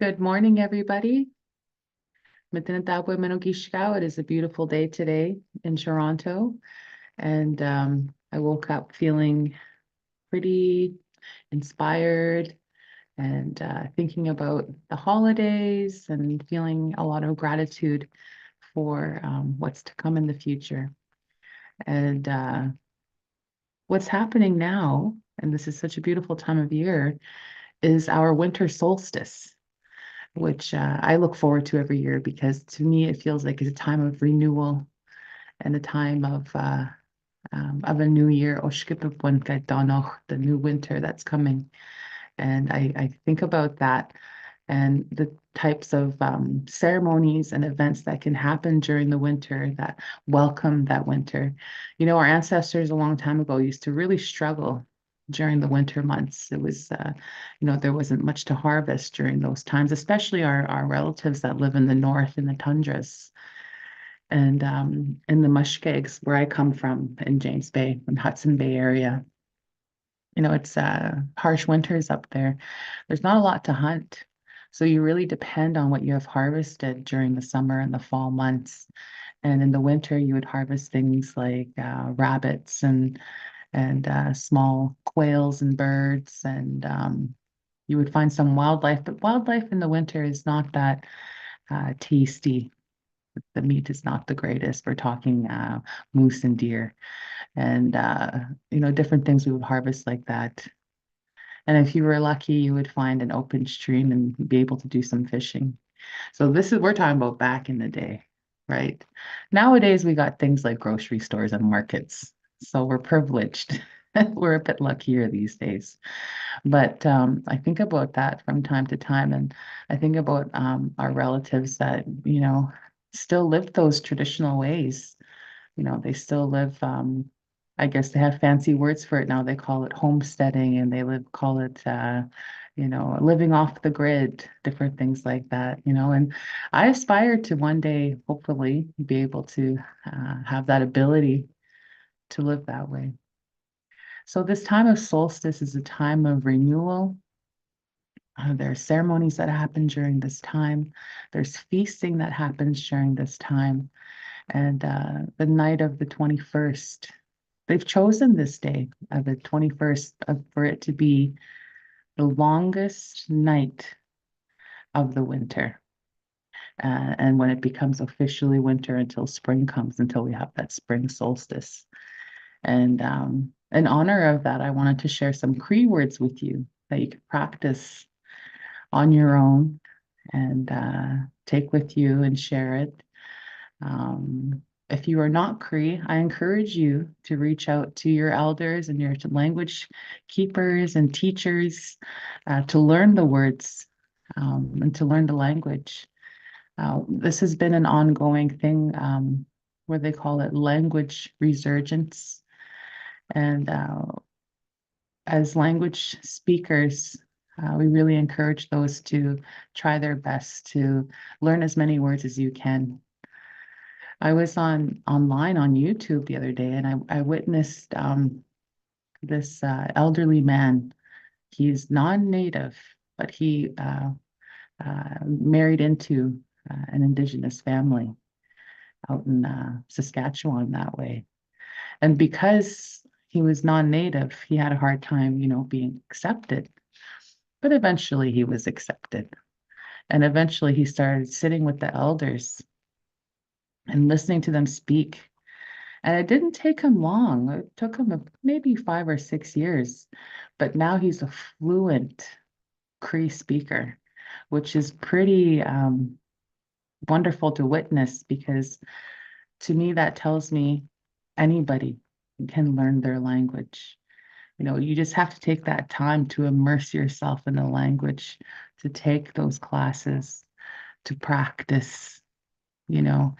Good morning, everybody. It is a beautiful day today in Toronto, and I woke up feeling pretty inspired and thinking about the holidays and feeling a lot of gratitude for what's to come in the future. And what's happening now, and this is such a beautiful time of year, is our winter solstice, which I look forward to every year because to me it feels like it's a time of renewal and a time of a new year, the new winter that's coming. And I think about that and the types of ceremonies and events that can happen during the winter that welcome that winter. Our ancestors a long time ago used to really struggle during the winter months. It was, there wasn't much to harvest during those times, especially our relatives that live in the north in the tundras and in the mushkegs where I come from in James Bay, in Hudson Bay area. It's harsh winters up there. There's not a lot to hunt. So you really depend on what you have harvested during the summer and the fall months. And in the winter, you would harvest things like rabbits and small quails and birds, and you would find some wildlife. But wildlife in the winter is not that tasty. The meat is not the greatest. We're talking moose and deer, and different things we would harvest like that. And if you were lucky, you would find an open stream and be able to do some fishing. So we're talking about back in the day, right? Nowadays, we got things like grocery stores and markets. So we're privileged. We're a bit luckier these days. But I think about that from time to time. And I think about our relatives that, still live those traditional ways. They still live, I guess they have fancy words for it now. They call it homesteading and call it, living off the grid, different things like that, and I aspire to one day, hopefully, be able to have that ability to live that way. So this time of solstice is a time of renewal. There are ceremonies that happen during this time. There's feasting that happens during this time. And the night of the 21st, they've chosen this day, the 21st, for it to be the longest night of the winter. And when it becomes officially winter until spring comes, until we have that spring solstice. And in honor of that, I wanted to share some Cree words with you that you can practice on your own and take with you and share it. If you are not Cree, I encourage you to reach out to your elders and your language keepers and teachers to learn the words and to learn the language. This has been an ongoing thing where they call it language resurgence. And as language speakers, we really encourage those to try their best to learn as many words as you can. I was online on YouTube the other day, and I witnessed this elderly man. He's non-native, but he married into an Indigenous family out in Saskatchewan that way. And because he was non-native, he had a hard time, being accepted. But eventually he was accepted. And eventually he started sitting with the elders and listening to them speak. And it didn't take him long. It took him maybe 5 or 6 years. But now he's a fluent Cree speaker, which is pretty wonderful to witness because to me, that tells me anybody can learn their language. You just have to take that time to immerse yourself in the language, to take those classes, to practice, you know,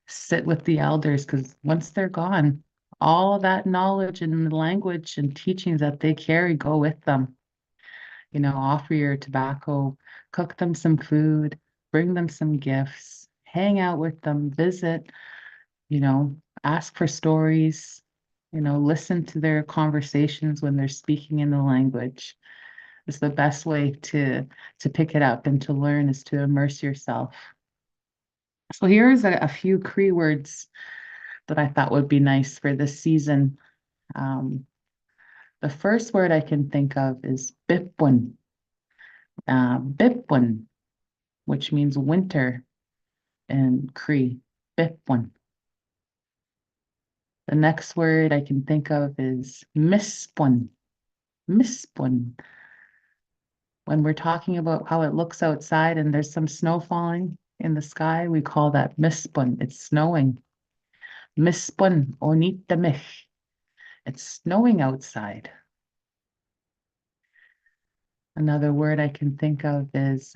sit with the elders, because once they're gone, all that knowledge and language and teachings that they carry go with them. Offer your tobacco, cook them some food, bring them some gifts, hang out with them, visit, ask for stories, listen to their conversations when they're speaking in the language. is the best way to pick it up and to learn is to immerse yourself. So here's a few Cree words that I thought would be nice for this season. Um, the first word I can think of is Bipwin, Bipwin, which means winter in Cree, Bipwin. The next word I can think of is Mispun, Mispun. When we're talking about how it looks outside and there's some snow falling in the sky, we call that Mispun. It's snowing. Mispun, Onitamich. It's snowing outside. Another word I can think of is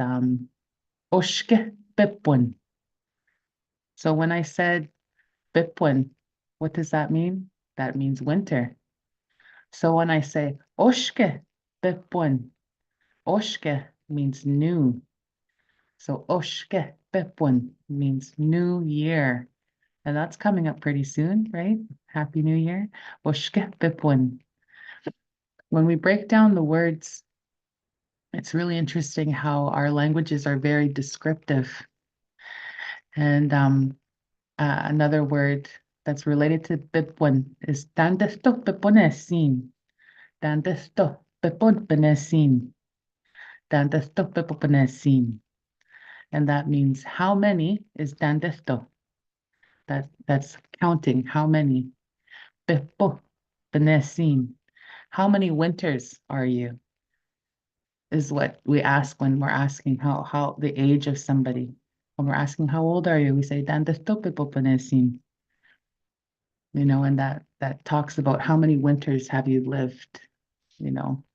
Oshke Bipwin. So when I said Bipwin, what does that mean? That means winter. So when I say Oshke Bipwin, Oshke means new. So Oshke Bipwin means new year. And that's coming up pretty soon, right? Happy New Year. Oshke Bipwin. When we break down the words, it's really interesting how our languages are very descriptive. And another word that's related to Bipwin is Dandesto Biponesin. Dandesto Biponesin. Dandesto Biponesin. And that means how many is Dandesto? That's counting how many. Biponesin. How many winters are you? Is what we ask when we're asking how the age of somebody. When we're asking how old are you, we say "Dandesto Biponesin." And that talks about how many winters have you lived,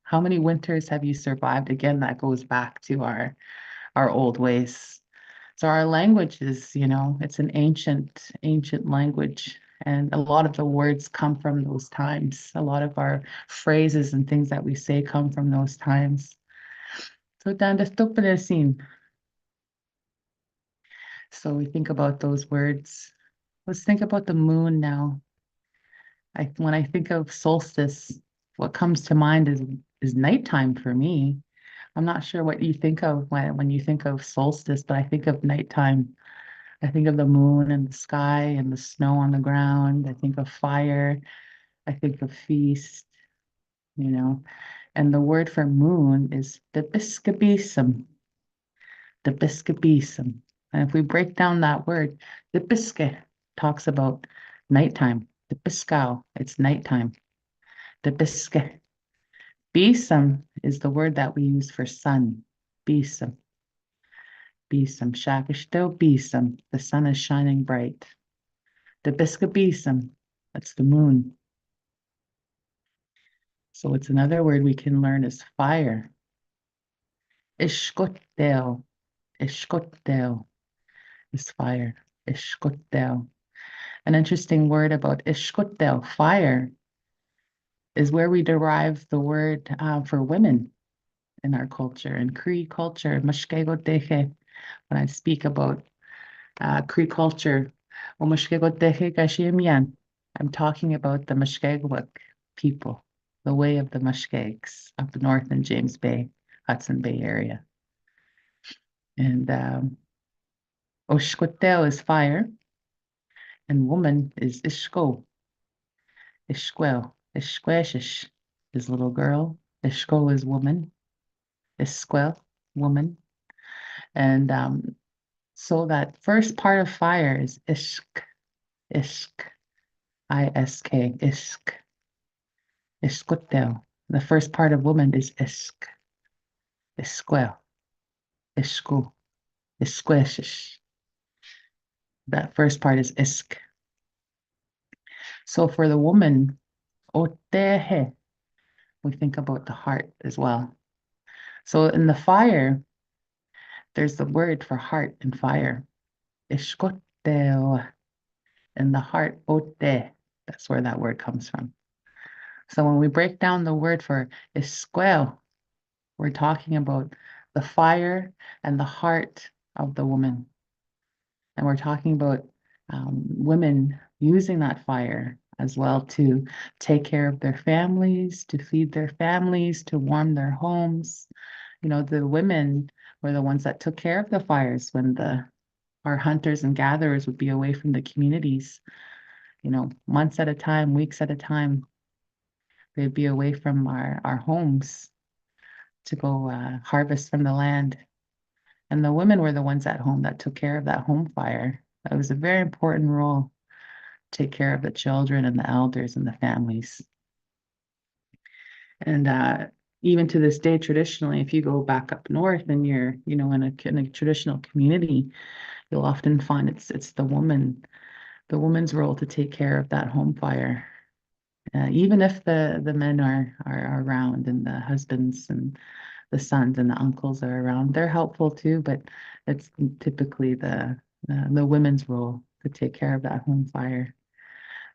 how many winters have you survived? Again, that goes back to our old ways. So our language is, it's an ancient language. And a lot of the words come from those times. A lot of our phrases and things that we say come from those times. So dan the scene. So we think about those words. Let's think about the moon now. When I think of solstice, what comes to mind is nighttime for me. I'm not sure what you think of when you think of solstice, but I think of nighttime. I think of the moon and the sky and the snow on the ground. I think of fire. I think of feast, you know. And the word for moon is the biscabism, the biscabism. And if we break down that word, the bisque talks about nighttime. The biscow, it's nighttime. The bisque. Bisum is the word that we use for sun. Bisum. Bisum. Shakishto bisum. The sun is shining bright. The biscabisum. That's the moon. So it's another word we can learn is fire. Ishkotdel. Ishkotdel is fire. Ishkotdel. An interesting word about ishkotdel, fire, is where we derive the word for women in our culture. In Cree culture, mashkegoteche, when I speak about Cree culture, o mashkegoteche gashimian, I'm talking about the Mushkegowuk people, the way of the Mushkegs up north in James Bay, Hudson Bay area. And Oshkotel is fire, and woman is Ishko, Ishquel, Ishqueshish is little girl, Ishko is woman, Ishquel, woman. And so that first part of fire is Ishk, Ishk, I-S-K, Ishk, Ishkotel. The first part of woman is Ishk, Ishquel, Ishku, Ishqueshish. That first part is Isk. So for the woman, Otehe, we think about the heart as well. So in the fire, there's the word for heart and fire. Ishkoteo. In the heart, ote. That's where that word comes from. So when we break down the word for isquel, we're talking about the fire and the heart of the woman. And we're talking about women using that fire as well to take care of their families, to feed their families, to warm their homes. The women were the ones that took care of the fires when our hunters and gatherers would be away from the communities, months at a time, weeks at a time. They'd be away from our homes to go harvest from the land. And the women were the ones at home that took care of that home fire. That was a very important role, take care of the children and the elders and the families. And even to this day, traditionally, if you go back up north and you're, in a traditional community, you'll often find it's the woman's role to take care of that home fire. Even if the men are around and the husbands and the sons and the uncles are around, they're helpful too, but it's typically the women's role to take care of that home fire.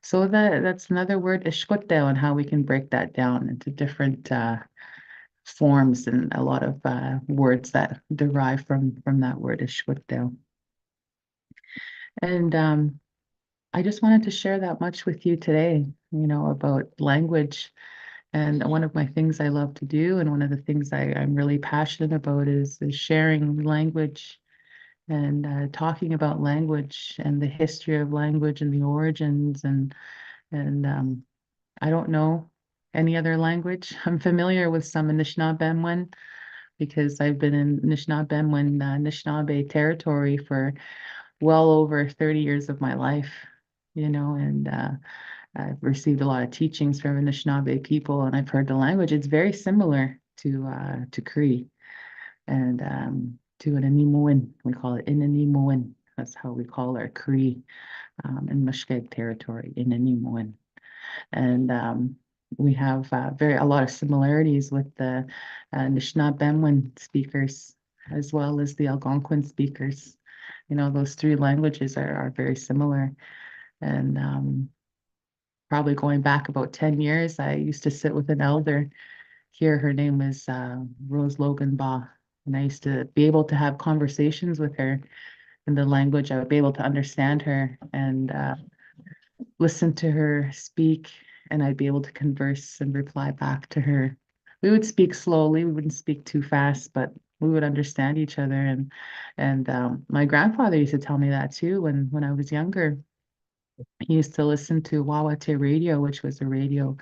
So that's another word, ishkoteo, and how we can break that down into different forms and a lot of words that derive from that word ishkoteo. And I just wanted to share that much with you today, about language. And one of my things I love to do, and one of the things I'm really passionate about is sharing language and talking about language and the history of language and the origins. And I don't know any other language. I'm familiar with some Anishinaabemowin because I've been in Anishinaabemowin, Anishinaabe territory for well over 30 years of my life, and I've received a lot of teachings from Anishinaabe people, and I've heard the language. It's very similar to Cree and to an Inimoin. We call it Inanimoin. That's how we call our Cree in Muskeg territory, Inanimoin. And we have a lot of similarities with the Anishinaabe speakers as well as the Algonquin speakers. Those three languages are very similar. And probably going back about 10 years, I used to sit with an elder here. Her name was Rose Logan Ba. And I used to be able to have conversations with her in the language. I would be able to understand her and listen to her speak, and I'd be able to converse and reply back to her. We would speak slowly, we wouldn't speak too fast, but we would understand each other. And my grandfather used to tell me that too when I was younger. He used to listen to Wawate Radio, which was a radio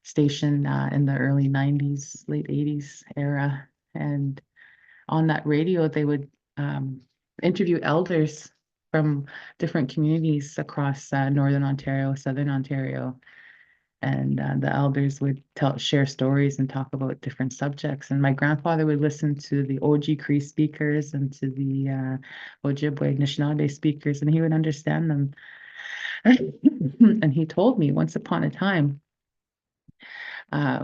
station in the early 90s, late 80s era. And on that radio, they would interview elders from different communities across Northern Ontario, Southern Ontario. And the elders would share stories and talk about different subjects. And my grandfather would listen to the OG Cree speakers and to the Ojibwe Anishinaabe speakers, and he would understand them. And he told me once upon a time,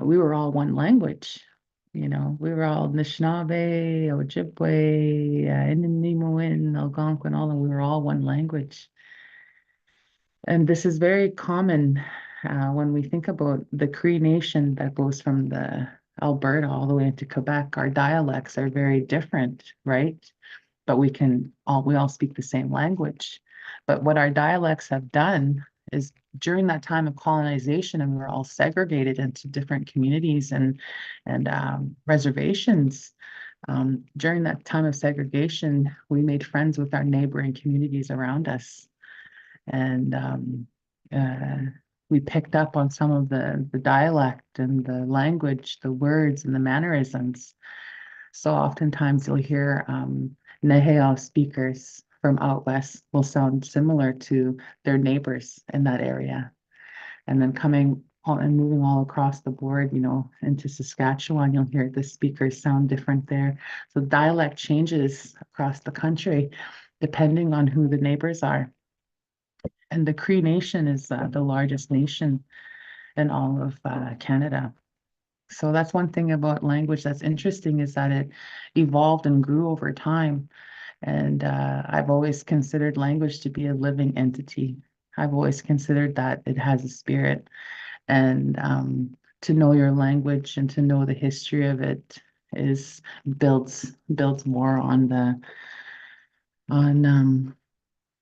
we were all one language. We were all Anishinaabe, Ojibwe, Inanimoin, Algonquin, we were all one language. And this is very common when we think about the Cree Nation that goes from the Alberta all the way into Quebec. Our dialects are very different, right? But we all speak the same language. But what our dialects have done is during that time of colonization, and we were all segregated into different communities and reservations. During that time of segregation, we made friends with our neighboring communities around us, and we picked up on some of the dialect and the language, the words and the mannerisms. So oftentimes you'll hear Neheo speakers from out west will sound similar to their neighbors in that area. And then coming and moving all across the board, into Saskatchewan, you'll hear the speakers sound different there. So dialect changes across the country depending on who the neighbors are. And the Cree Nation is the largest nation in all of Canada. So that's one thing about language that's interesting, is that it evolved and grew over time. And I've always considered language to be a living entity. I've always considered that it has a spirit. And to know your language and to know the history of it builds more on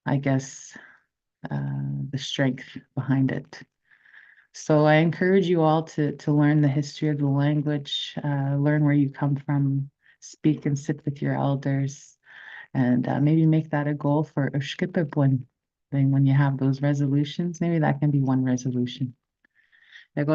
I guess the strength behind it. So I encourage you all to learn the history of the language, learn where you come from, speak and sit with your elders, and maybe make that a goal for Ushkipibwin thing when you have those resolutions. Maybe that can be one resolution.